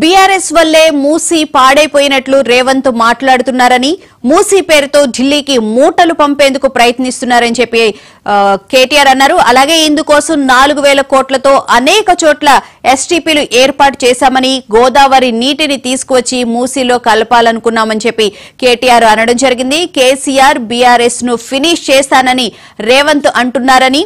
BRS వల్లే మూసీ పాడైపోయినట్లు రేవంత్ మాట్లాడుతున్నారని, మూసీ పేరుతో ఢిల్లీకి మూటలు పంపేందుకు ప్రయత్నిస్తున్నారని చెప్పి కేటీఆర్ అన్నారు. అలాగే ఇందుకోసం 4000 కోట్లతో అనేక చోట్ల ఎస్టీపీలు ఏర్పాటు చేశామని, గోదావరి నీటిని తీసుకువచ్చి మూసీలో కలపాలనుకున్నామని చెప్పి కేటీఆర్ అనడం జరిగింది. కేసీఆర్ బీఆర్ఎస్ ను ఫినిష్ చేస్తానని రేవంత్ అంటున్నారని,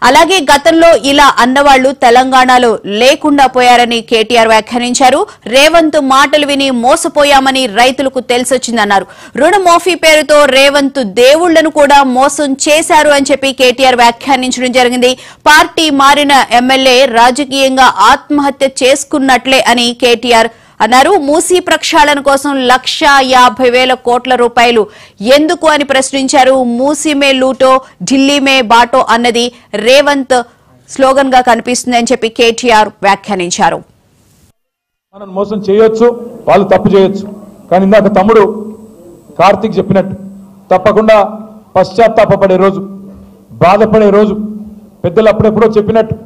అలాగే గతంలో ఇలా అన్నవాళ్లు తెలంగాణలో లేకుండా పోయారని కేటీఆర్ వ్యాఖ్యానించారు. రేవంత్ మాటలు విని మోసపోయామని రైతులకు తెలిసొచ్చిందన్నారు. రుణమాఫీ పేరుతో రేవంత్ దేవుళ్లను కూడా మోసం చేశారు అని చెప్పి కేటీఆర్ వ్యాఖ్యానించడం జరిగింది. పార్టీ మారిన ఎమ్మెల్యే రాజకీయంగా ఆత్మహత్య చేసుకున్నట్లే అని కేటీఆర్ అన్నారు. మూసీ ప్రక్షాళన కోసం 1,50,000 కోట్ల రూపాయలు ఎందుకు అని ప్రశ్నించారు. మూసీ మే లూటో ఢిల్లీ మే బాటో అన్నది రేవంత్ స్లోగన్ గా కనిపిస్తుందని చెప్పి కేటీఆర్ వ్యాఖ్యానించారు. మనం మోసం చేయొచ్చు, వాళ్ళు తప్పు చేయొచ్చు, కానీ ఇందాక తమ్ముడు కార్తీక్ చెప్పినట్టు తప్పకుండా పశ్చాత్తాపపడే రోజు, బాధపడే రోజు. పెద్దలు అప్పుడెప్పుడో చెప్పినట్టు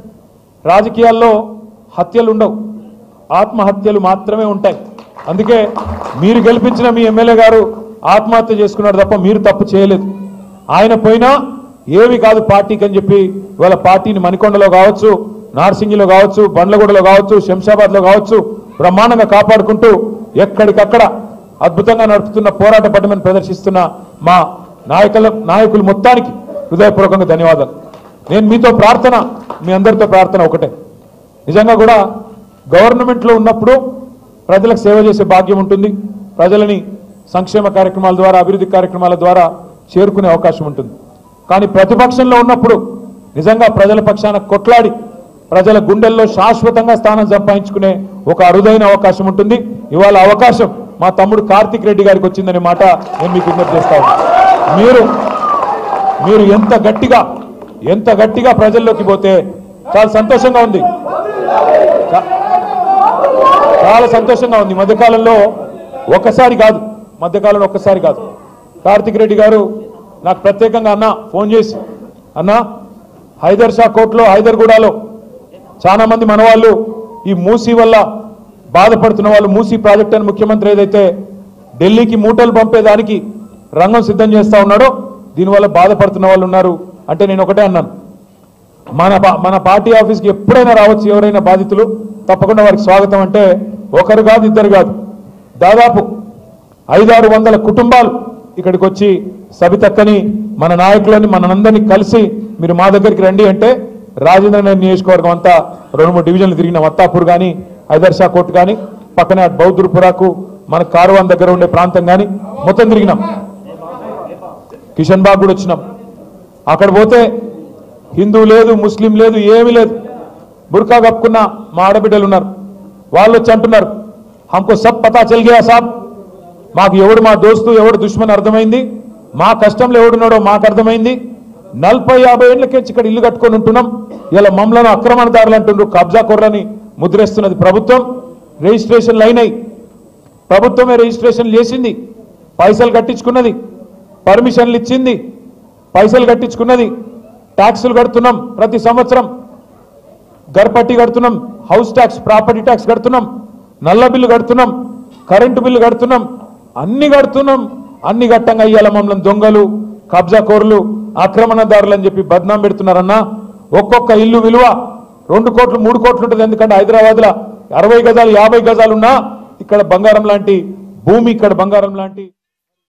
రాజకీయాల్లో హత్యలు ఉండవు, ఆత్మహత్యలు మాత్రమే ఉంటాయి. అందుకే మీరు గెలిపించిన మీ ఎమ్మెల్యే గారు ఆత్మహత్య చేసుకున్నాడు తప్ప మీరు తప్పు చేయలేదు. ఆయన పోయినా ఏవి కాదు పార్టీకి అని చెప్పి వాళ్ళ పార్టీని మణికొండలో కావచ్చు, నార్సింగిలో కావచ్చు, బండ్లగూడలో కావచ్చు, శంషాబాద్లో కావచ్చు బ్రహ్మాండంగా కాపాడుకుంటూ ఎక్కడికక్కడ అద్భుతంగా నడుపుతున్న పోరాట పటిమను ప్రదర్శిస్తున్న మా నాయకులు మొత్తానికి హృదయపూర్వకంగా ధన్యవాదాలు. నేను మీతో ప్రార్థన, మీ అందరితో ప్రార్థన ఒకటే, నిజంగా కూడా గవర్నమెంట్లో ఉన్నప్పుడు ప్రజలకు సేవ చేసే భాగ్యం ఉంటుంది, ప్రజలని సంక్షేమ కార్యక్రమాల ద్వారా, అభివృద్ధి కార్యక్రమాల ద్వారా చేరుకునే అవకాశం ఉంటుంది. కానీ ప్రతిపక్షంలో ఉన్నప్పుడు నిజంగా ప్రజల పక్షాన కొట్లాడి ప్రజల గుండెల్లో శాశ్వతంగా స్థానం సంపాదించుకునే ఒక అరుదైన అవకాశం ఉంటుంది. ఇవాళ అవకాశం మా తమ్ముడు కార్తీక్ రెడ్డి గారికి వచ్చిందనే మాట నేను మీకు విజ్ఞప్తి చేస్తా ఉన్నాను. మీరు ఎంత గట్టిగా ప్రజల్లోకి పోతే చాలా సంతోషంగా ఉంది, చాలా సంతోషంగా ఉంది. మధ్యకాలంలో ఒక్కసారి కాదు కార్తీక్ రెడ్డి గారు నాకు ప్రత్యేకంగా ఫోన్ చేసి హైదర్ షా కోర్టులో, హైదర్గూడలో చాలా మంది మన వాళ్ళు ఈ మూసీ వల్ల బాధపడుతున్న వాళ్ళు, మూసీ ప్రాజెక్ట్ అని ముఖ్యమంత్రి ఏదైతే ఢిల్లీకి మూటలు పంపేదానికి రంగం సిద్ధం చేస్తా ఉన్నాడో దీనివల్ల బాధపడుతున్న వాళ్ళు ఉన్నారు అంటే నేను ఒకటే అన్నాను, మన పార్టీ ఆఫీస్కి ఎప్పుడైనా రావచ్చు ఎవరైనా బాధితులు, తప్పకుండా వారికి స్వాగతం. అంటే ఒకరు కాదు, ఇద్దరు కాదు, దాదాపు 500-600 కుటుంబాలు ఇక్కడికి వచ్చి సబితక్కని, మన నాయకులని, మనందరినీ కలిసి మీరు మా దగ్గరికి రండి అంటే రాజేంద్రనగర్ నియోజకవర్గం అంతా 2-3 డివిజన్లు తిరిగినాం. అత్తాపూర్ కానీ, హైదర్ షా కోర్టు కానీ, పక్కనే బౌద్ధపురాకు మన కార్వాన్ దగ్గర ఉండే ప్రాంతం కానీ మొత్తం తిరిగినాం. కిషన్ బాగ్ కూడా వచ్చినాం. అక్కడ పోతే హిందూ లేదు, ముస్లిం లేదు, ఏమీ లేదు, బుర్కా కప్పుకున్న మా ఆడబిడ్డలు ఉన్నారు. వాళ్ళు వచ్చి అంటున్నారు, హంకో సబ్ పతా చల్ గయా సాబ్, మాకు ఎవడు మా దోస్తు ఎవడు దుష్మన్ అర్థమైంది, మా కష్టంలో ఎవడున్నాడో మాకు అర్థమైంది. 40-50 ఏళ్ళకి ఇక్కడ ఇల్లు కట్టుకొని ఉంటున్నాం, ఇలా మమ్మలను ఆక్రమణదారులు అంటుండ్రు, కబ్జా కొర్రని ముద్రేస్తున్నది ప్రభుత్వం. రిజిస్ట్రేషన్లు అయినాయి, ప్రభుత్వమే రిజిస్ట్రేషన్ చేసింది, పైసలు కట్టించుకున్నది, పర్మిషన్లు ఇచ్చింది, పైసలు కట్టించుకున్నది, ట్యాక్సులు కడుతున్నాం, ప్రతి సంవత్సరం గర్పట్టి కడుతున్నాం, హౌస్ ట్యాక్స్, ప్రాపర్టీ ట్యాక్స్ కడుతున్నాం, నల్ల బిల్లు కడుతున్నాం, కరెంటు బిల్లు కడుతున్నాం, అన్ని కడుతున్నాం. అన్ని గట్టంగా ఇయ్యాల మమ్మల్ని దొంగలు, కబ్జా కోర్లు, ఆక్రమణదారులు అని చెప్పి బద్నాం పెడుతున్నారన్నా. ఒక్కొక్క ఇల్లు విలువ 2 కోట్లు 3 కోట్లు ఉంటుంది. ఎందుకంటే హైదరాబాద్లో 60 గజాలు 50 గజాలు ఉన్నా ఇక్కడ బంగారం లాంటి భూమి, ఇక్కడ బంగారం లాంటి